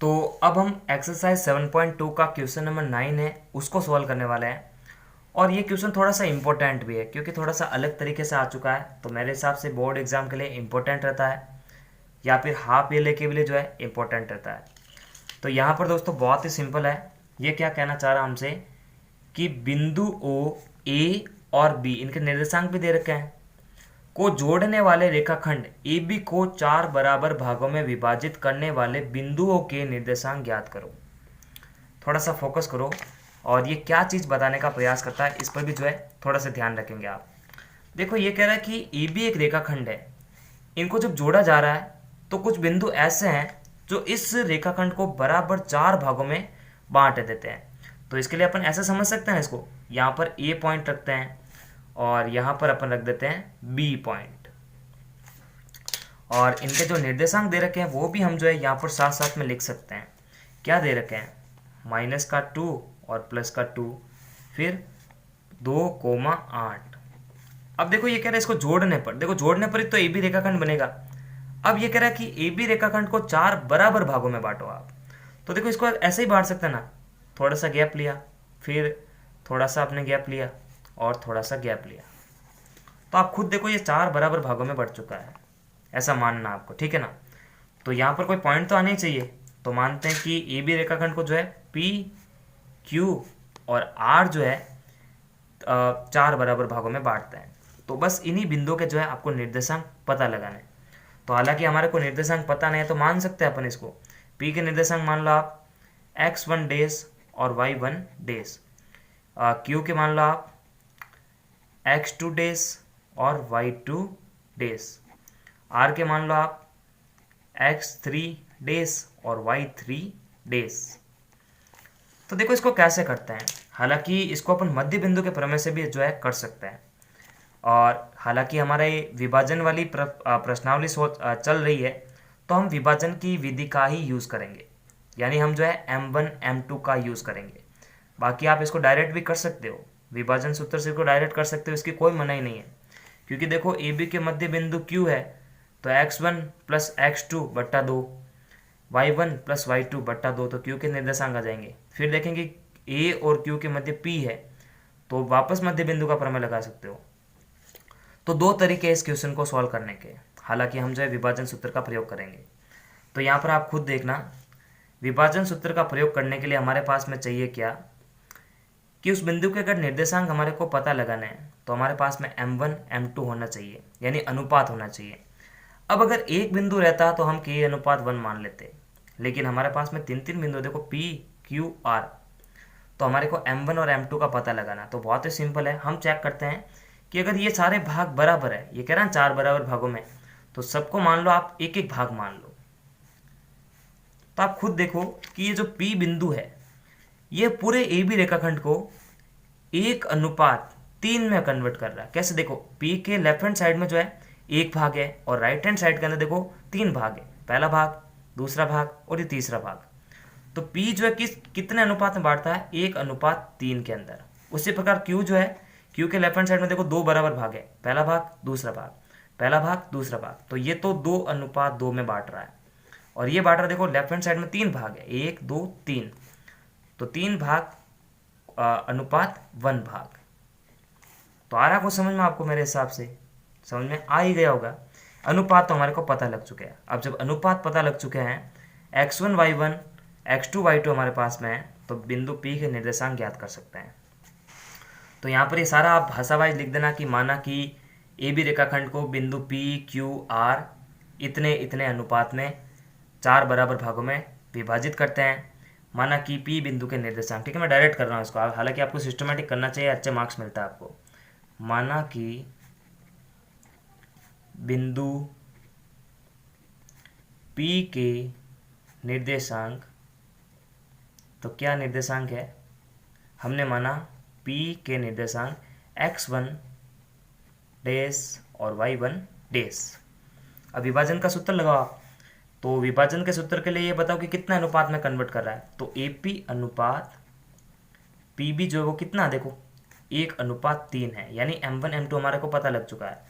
तो अब हम एक्सरसाइज 7.2 का क्वेश्चन नंबर 9 है उसको सॉल्व करने वाले हैं। और ये क्वेश्चन थोड़ा सा इम्पोर्टेंट भी है क्योंकि थोड़ा सा अलग तरीके से आ चुका है, तो मेरे हिसाब से बोर्ड एग्जाम के लिए इम्पोर्टेंट रहता है या फिर हाफ ईयरली के लिए जो है इम्पोर्टेंट रहता है। तो यहाँ पर दोस्तों बहुत ही सिंपल है। ये क्या कहना चाह रहा हमसे कि बिंदु ओ, ए और बी इनके निर्देशांक भी दे रखे हैं को जोड़ने वाले रेखाखंड ए बी को 4 बराबर भागों में विभाजित करने वाले बिंदुओं के निर्देशांक ज्ञात करो। थोड़ा सा फोकस करो और ये क्या चीज़ बताने का प्रयास करता है इस पर भी जो है थोड़ा सा ध्यान रखेंगे आप। देखो ये कह रहा है कि ए बी एक रेखाखंड है, इनको जब जोड़ा जा रहा है तो कुछ बिंदु ऐसे हैं जो इस रेखाखंड को बराबर 4 भागों में बांट देते हैं। तो इसके लिए अपन ऐसा समझ सकते हैं, इसको यहाँ पर ए पॉइंट रखते हैं और यहाँ पर अपन रख देते हैं बी पॉइंट, और इनके जो निर्देशांक दे रखे हैं वो भी हम जो है यहाँ पर साथ साथ में लिख सकते हैं। क्या दे रखे हैं, -2 और +2, फिर 2,8। अब देखो ये कह रहा है इसको जोड़ने पर, देखो जोड़ने पर ही तो ए बी रेखाखंड बनेगा। अब ये कह रहा है कि ए बी रेखाखंड को 4 बराबर भागों में बांटो आप। तो देखो इसको ऐसे ही बांट सकते हैं ना, थोड़ा सा गैप लिया, फिर थोड़ा सा आपने गैप लिया और थोड़ा सा गैप लिया, तो आप खुद देखो ये 4 बराबर भागों में बढ़ चुका है, ऐसा मानना आपको, ठीक है ना। तो यहाँ पर कोई पॉइंट तो आने ही चाहिए, तो मानते हैं कि ए बी रेखाखंड को जो है पी, क्यू और आर जो है 4 बराबर भागों में बांटते हैं। तो बस इन्हीं बिंदुओं के जो है आपको निर्देशांक पता लगाने। तो हालांकि हमारे को निर्देशांक पता नहीं है तो मान सकते हैं अपन इसको, पी के निर्देशांक मान लो आप x1 डेज और y1 डेज, क्यू के मान लो आप x2 डेज और y2 डेज, आर के मान लो आप x3 डेज और y3 डेज। तो देखो इसको कैसे करते हैं, हालांकि इसको अपन मध्य बिंदु के प्रमेय से भी जो है कर सकते हैं। और हालांकि हमारे विभाजन वाली प्रश्नावली चल रही है, तो हम विभाजन की विधि का ही यूज़ करेंगे, यानी हम जो है M1 M2 का यूज़ करेंगे। बाकी आप इसको डायरेक्ट भी कर सकते हो, विभाजन सूत्र से इसको डायरेक्ट कर सकते हो, इसकी कोई मनाही नहीं है। क्योंकि देखो ए बी के मध्य बिंदु Q है, तो x1 + x2 बट्टा 2, y1 + y2 बट्टा 2, तो Q के निर्देशांक आ जाएंगे। फिर देखेंगे A और Q के मध्य P है, तो वापस मध्य बिंदु का प्रमेय लगा सकते हो। तो 2 तरीके इस क्वेश्चन को सॉल्व करने के, हालांकि हम जो है विभाजन सूत्र का प्रयोग करेंगे। तो यहाँ पर आप खुद देखना, विभाजन सूत्र का प्रयोग करने के लिए हमारे पास में चाहिए क्या कि उस बिंदु के अगर निर्देशांक हमारे को पता लगाना है तो हमारे पास में M1 M2 होना चाहिए, यानी अनुपात होना चाहिए। अब अगर एक बिंदु रहता तो हम K/1 मान लेते, लेकिन हमारे पास में 3 बिंदु, देखो P, Q, R, तो हमारे को M1 और M2 का पता लगाना। तो बहुत ही सिंपल है, हम चेक करते हैं कि अगर ये सारे भाग बराबर है, ये कह रहा है 4 बराबर भागों में, तो सबको मान लो आप एक एक भाग मान लो। तो आप खुद देखो कि ये जो P बिंदु है ये पूरे ए बी रेखाखंड को 1:3 में कन्वर्ट कर रहा है। कैसे, देखो P के लेफ्ट हैंड साइड में जो है 1 भाग है और राइट हैंड साइड के अंदर देखो 3 भाग है, पहला भाग, दूसरा भाग और ये तीसरा भाग। तो P जो है कितने अनुपात में बांटता है, 1:3 के अंदर। उसी प्रकार Q जो है, Q के लेफ्ट हैंड साइड में देखो 2 बराबर भाग है, पहला भाग दूसरा भाग, पहला भाग दूसरा भाग, तो ये तो 2:2 में बांट रहा है। और ये बांट रहा है, देखो लेफ्ट हैंड साइड में 3 भाग है, 1 2 3, तो 3 भाग अनुपात 1 भाग। तो आ रहा को समझ में आपको, मेरे हिसाब से समझ में आ ही गया होगा। अनुपात तो हमारे को पता लग चुके हैं। अब जब अनुपात पता लग चुके हैं, x1 y1 x2 y2 हमारे पास में है, तो बिंदु P के निर्देशांक ज्ञात कर सकते हैं। तो यहाँ पर ये सारा आप भाषावाइज लिख देना कि माना कि ए बी रेखाखंड को बिंदु P Q R इतने इतने अनुपात में 4 बराबर भागों में विभाजित करते हैं। माना कि P बिंदु के निर्देशांक, ठीक है, मैं डायरेक्ट कर रहा हूँ इसको, हालांकि आपको सिस्टमेटिक करना चाहिए, अच्छे मार्क्स मिलता है आपको। माना कि बिंदु P के निर्देशांक, तो क्या निर्देशांक है, हमने माना P के निर्देशांक x1 डेश और y1 डेश। अब विभाजन का सूत्र लगाओ आप, तो विभाजन के सूत्र के लिए ये बताओ कि कितना अनुपात में कन्वर्ट कर रहा है। तो AP अनुपात PB जो है वो कितना, देखो 1:3 है, यानी M1 M2 हमारे को पता लग चुका है,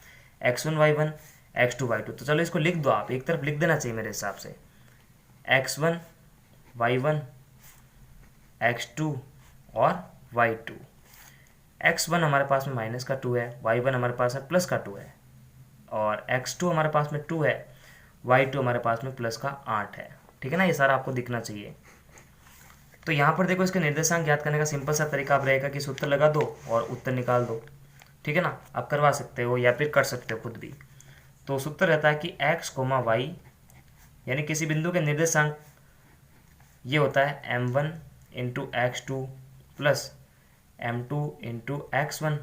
x1 y1 x2 y2। तो चलो इसको लिख दो आप, एक तरफ लिख देना चाहिए मेरे हिसाब से, x1 y1 x2 और y2। x1 हमारे पास में माइनस का 2 है, y1 हमारे पास में प्लस का 2 है, और x2 हमारे पास में 2 है, y2 हमारे पास में प्लस का 8 है। ठीक है ना, ये सारा आपको दिखना चाहिए। तो यहाँ पर देखो इसके निर्देशांक ज्ञात करने का सिंपल सा तरीका आप रहेगा कि सूत्र लगा दो और उत्तर निकाल दो। ठीक है ना, आप करवा सकते हो या फिर कर सकते हो खुद भी। तो सूत्र रहता है कि x, y यानी किसी बिंदु के निर्देशांक ये होता है m1 into x2 plus m2 into x1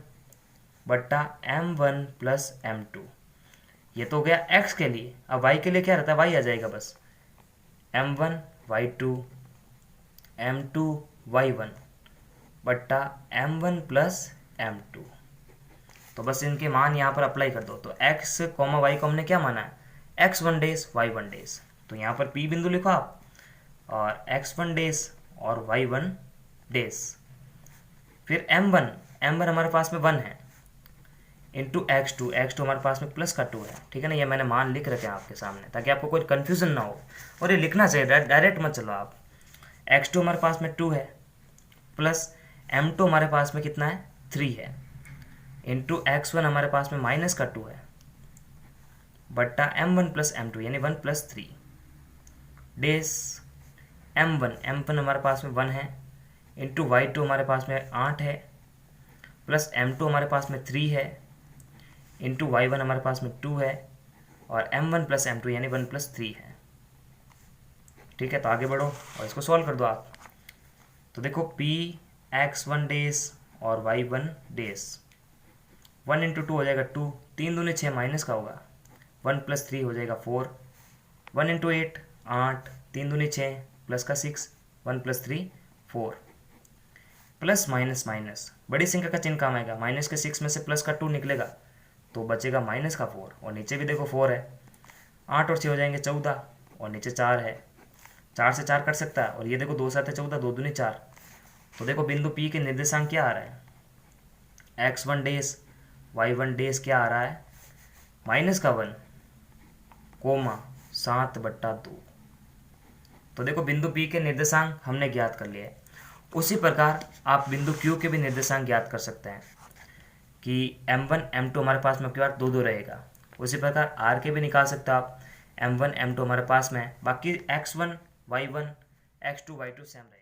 बट्टा m1 प्लस m2। ये तो हो गया x के लिए। अब y के लिए क्या रहता है, y आ जाएगा बस, m1 y2 m2 y1 बट्टा m1 प्लस m2। तो बस इनके मान यहाँ पर अप्लाई कर दो। तो x, y को हमने क्या माना है, x1 डेज y1 डेज। तो यहाँ पर P बिंदु लिखो आप, और x1 डेज और y1 डेज। फिर m1 हमारे पास में 1 है, इंटू x2 हमारे पास में प्लस का 2 है। ठीक है ना, ये मैंने मान लिख रखे हैं आपके सामने ताकि आपको कोई कन्फ्यूजन ना हो, और ये लिखना चाहिए, डायरेक्ट मत चलो आप। x2 हमारे पास में 2 है, प्लस m2 हमारे पास में कितना है, 3 है, इंटू x1 हमारे पास में माइनस का 2 है, बट्टा m1 प्लस m2 यानी 1 प्लस 3 डेज m1 हमारे पास में 1 है, इंटू y2 हमारे पास में 8 है, प्लस m2 हमारे पास में 3 है, इंटू y1 हमारे पास में 2 है, और m1 प्लस m2 यानी 1 प्लस 3 है। ठीक है, तो आगे बढ़ो और इसको सॉल्व कर दो आप। तो देखो p x1 डेज और y1 डेज, 1 इंटू 2 हो जाएगा 2, 3 दूनी 6 माइनस का होगा, 1 प्लस 3 हो जाएगा 4, 1 इंटू 8 8, 3 दूनी 6 प्लस का 6, 1 प्लस 3 4, प्लस माइनस माइनस बड़ी संख्या का चिन्ह काम आएगा, माइनस के 6 में से प्लस का 2 निकलेगा तो बचेगा माइनस का 4, और नीचे भी देखो 4 है, 8 और 6 हो जाएंगे 14, और नीचे 4 है, 4 से 4 कट सकता है, और ये देखो 2 7 है 14, 2 दूनी 4। तो देखो बिंदु P के निर्देशांक क्या आ रहा है, x1 डेज y1 डेज क्या आ रहा है, माइनस का 1 कोमा 7/2। तो देखो बिंदु P के निर्देशांक हमने ज्ञात कर लिए। उसी प्रकार आप बिंदु Q के भी निर्देशांक ज्ञात कर सकते हैं कि m1 m2 हमारे पास में क्या 2 2 रहेगा। उसी प्रकार r के भी निकाल सकते हो आप, m1 m2 हमारे पास में, बाकी x1 y1 x2 y2 same रहेगा।